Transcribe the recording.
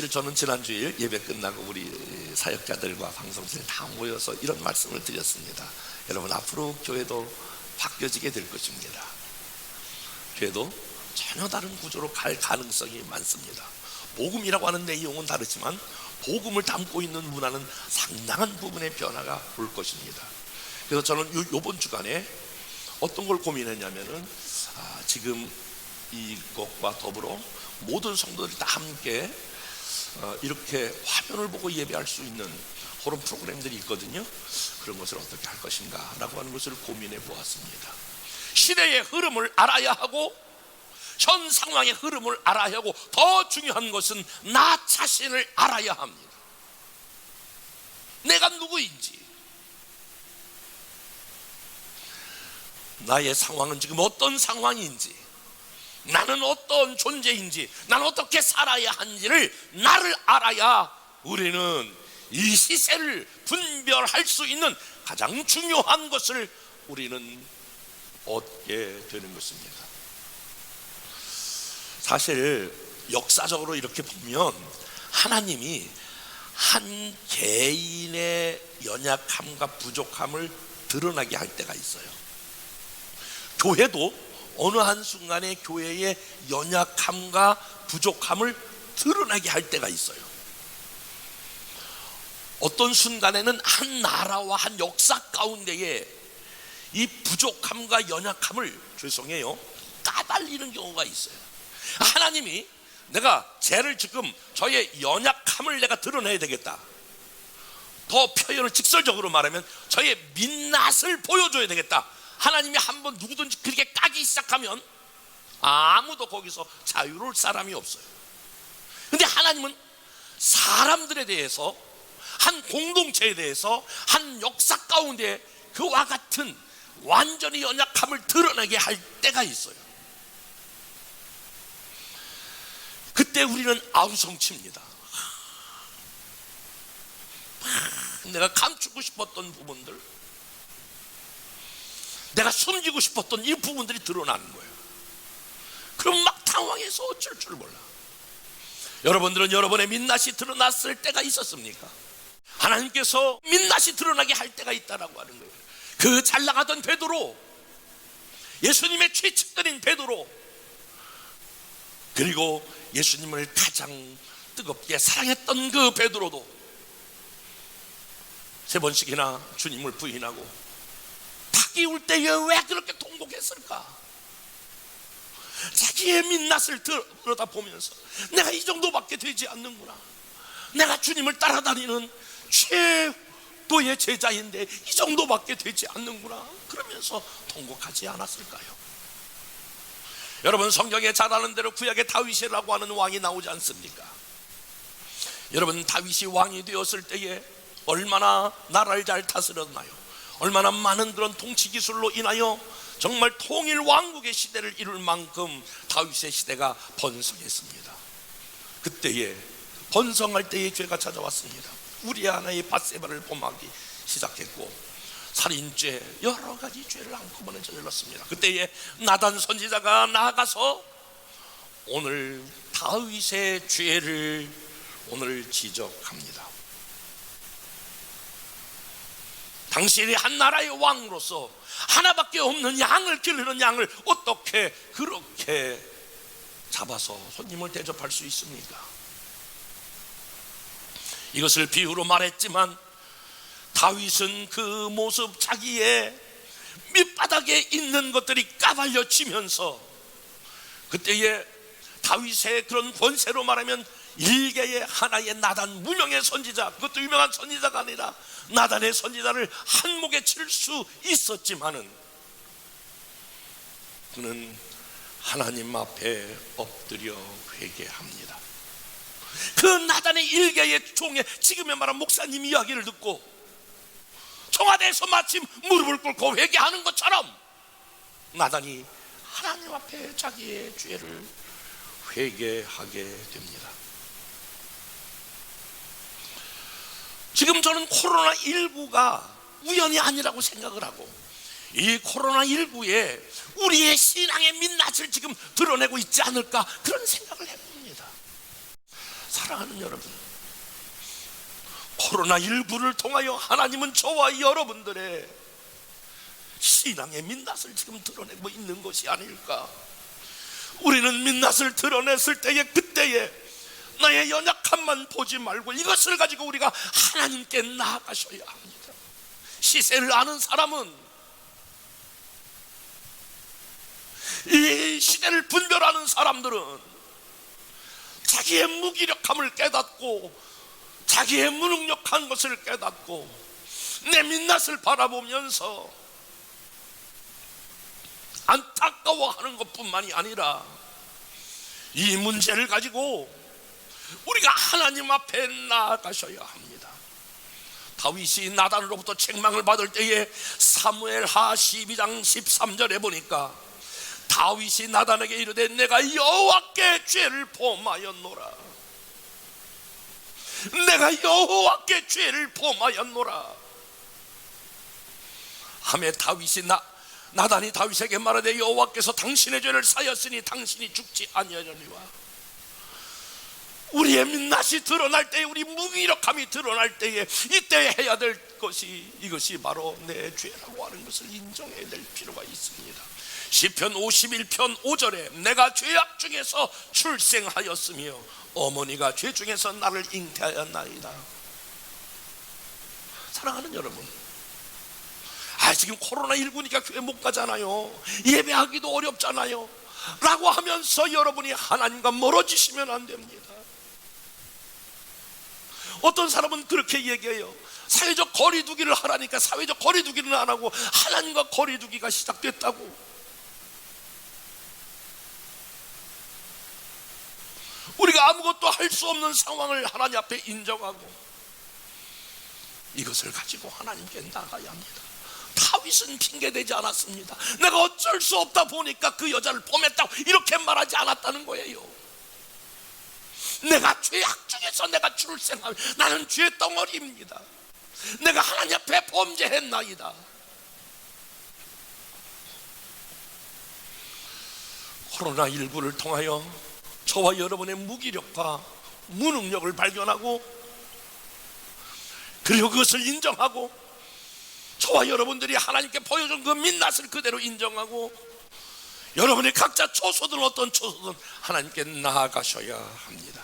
사실 저는 지난주일 예배 끝나고 우리 사역자들과 방송국에 다 모여서 이런 말씀을 드렸습니다. 여러분, 앞으로 교회도 바뀌어지게 될 것입니다. 교회도 전혀 다른 구조로 갈 가능성이 많습니다. 복음이라고 하는 내용은 다르지만 복음을 담고 있는 문화는 상당한 부분의 변화가 올 것입니다. 그래서 저는 이번 주간에 어떤 걸 고민했냐면은 지금 이것과 더불어 모든 성도들이 다 함께 이렇게 화면을 보고 예배할 수 있는 그런 프로그램들이 있거든요. 그런 것을 어떻게 할 것인가 라고 하는 것을 고민해 보았습니다. 시대의 흐름을 알아야 하고 현 상황의 흐름을 알아야 하고 더 중요한 것은 나 자신을 알아야 합니다. 내가 누구인지, 나의 상황은 지금 어떤 상황인지, 나는 어떤 존재인지, 나는 어떻게 살아야 하는지를 나를 알아야 우리는 이 시세를 분별할 수 있는 가장 중요한 것을 우리는 얻게 되는 것입니다. 사실 역사적으로 이렇게 보면 하나님이 한 개인의 연약함과 부족함을 드러나게 할 때가 있어요. 교회도 어느 한순간에 교회의 연약함과 부족함을 드러나게 할 때가 있어요. 어떤 순간에는 한 나라와 한 역사 가운데에 이 부족함과 연약함을 까발리는 경우가 있어요. 하나님이 내가 죄를 지금 저의 연약함을 내가 드러내야 되겠다, 더 표현을 직설적으로 말하면 저의 민낯을 보여줘야 되겠다. 하나님이 한번 누구든지 그렇게 까기 시작하면 아무도 거기서 자유로울 사람이 없어요. 근데 하나님은 사람들에 대해서, 한 공동체에 대해서, 한 역사 가운데 그와 같은 완전히 연약함을 드러내게 할 때가 있어요. 그때 우리는 아우성칩니다. 내가 감추고 싶었던 부분들, 내가 숨기고 싶었던 이 부분들이 드러나는 거예요. 그럼 막 당황해서 어쩔 줄 몰라. 여러분들은 여러분의 민낯이 드러났을 때가 있었습니까? 하나님께서 민낯이 드러나게 할 때가 있다라고 하는 거예요. 그 잘 나가던 베드로, 예수님의 최측근인 베드로, 그리고 예수님을 가장 뜨겁게 사랑했던 그 베드로도 3번씩이나 주님을 부인하고 닭이 울 때에 왜 그렇게 통곡했을까? 자기의 민낯을 들여다보면서 내가 이 정도밖에 되지 않는구나, 내가 주님을 따라다니는 최고의 제자인데 이 정도밖에 되지 않는구나, 그러면서 통곡하지 않았을까요? 여러분, 성경에 잘 아는 대로 구약에 다윗이라고 하는 왕이 나오지 않습니까? 여러분, 다윗이 왕이 되었을 때에 얼마나 나라를 잘 다스렸나요? 얼마나 많은 그런 통치 기술로 인하여 정말 통일 왕국의 시대를 이룰 만큼 다윗의 시대가 번성했습니다. 그때에 번성할 때에 죄가 찾아왔습니다. 우리 하나의 밧세바를 범하기 시작했고 살인죄, 여러 가지 죄를 한꺼번에 저질렀습니다. 그때에 나단 선지자가 나아가서 오늘 다윗의 죄를 오늘 지적합니다. 당신이 한 나라의 왕으로서 하나밖에 없는 양을 기르는 양을 어떻게 그렇게 잡아서 손님을 대접할 수 있습니까? 이것을 비유로 말했지만 다윗은 그 모습, 자기의 밑바닥에 있는 것들이 까발려지면서 그때에 다윗의 그런 권세로 말하면 일개의 하나의 나단, 무명의 선지자, 그것도 유명한 선지자가 아니라 나단의 선지자를 한목에 칠 수 있었지만은 그는 하나님 앞에 엎드려 회개합니다. 그 나단의 일개의 종의, 지금의 말한 목사님 이야기를 듣고 청와대에서 마침 무릎을 꿇고 회개하는 것처럼 나단이 하나님 앞에 자기의 죄를 회개하게 됩니다. 지금 저는 코로나19가 우연이 아니라고 생각을 하고 이 코로나19에 우리의 신앙의 민낯을 지금 드러내고 있지 않을까, 그런 생각을 해봅니다. 사랑하는 여러분, 코로나19를 통하여 하나님은 저와 여러분들의 신앙의 민낯을 지금 드러내고 있는 것이 아닐까. 우리는 민낯을 드러냈을 때에 그때에 나의 연약함만 보지 말고 이것을 가지고 우리가 하나님께 나아가셔야 합니다. 시세를 아는 사람은, 이 시대를 분별하는 사람들은 자기의 무기력함을 깨닫고 자기의 무능력한 것을 깨닫고 내 민낯을 바라보면서 안타까워하는 것뿐만이 아니라 이 문제를 가지고 우리가 하나님 앞에 나아가셔야 합니다. 다윗이 나단으로부터 책망을 받을 때에 사무엘하 12장 13절에 보니까 다윗이 나단에게 이르되 내가 여호와께 죄를 범하였노라. 내가 여호와께 죄를 범하였노라 하매 다윗이 나단이 다윗에게 말하되 여호와께서 당신의 죄를 사였으니 당신이 죽지 아니하려니와. 우리의 민낯이 드러날 때에, 우리 무기력함이 드러날 때에 이때 해야 될 것이 이것이 바로 내 죄라고 하는 것을 인정해야 될 필요가 있습니다. 시편 51편 5절에 내가 죄악 중에서 출생하였으며 어머니가 죄 중에서 나를 잉태하였나이다. 사랑하는 여러분, 지금 코로나19니까 교회 못 가잖아요, 예배하기도 어렵잖아요 라고 하면서 여러분이 하나님과 멀어지시면 안 됩니다. 어떤 사람은 그렇게 얘기해요. 사회적 거리두기를 하라니까 사회적 거리두기는 안 하고 하나님과 거리두기가 시작됐다고. 우리가 아무것도 할 수 없는 상황을 하나님 앞에 인정하고 이것을 가지고 하나님께 나가야 합니다. 다윗은 핑계대지 않았습니다. 내가 어쩔 수 없다 보니까 그 여자를 범했다고 이렇게 말하지 않았다는 거예요. 내가 죄악 중에서 내가 출생하며 나는 죄 덩어리입니다. 내가 하나님 앞에 범죄했나이다. 코로나19를 통하여 저와 여러분의 무기력과 무능력을 발견하고 그리고 그것을 인정하고 저와 여러분들이 하나님께 보여준 그 민낯을 그대로 인정하고 여러분의 각자 초소든 어떤 초소든 하나님께 나아가셔야 합니다.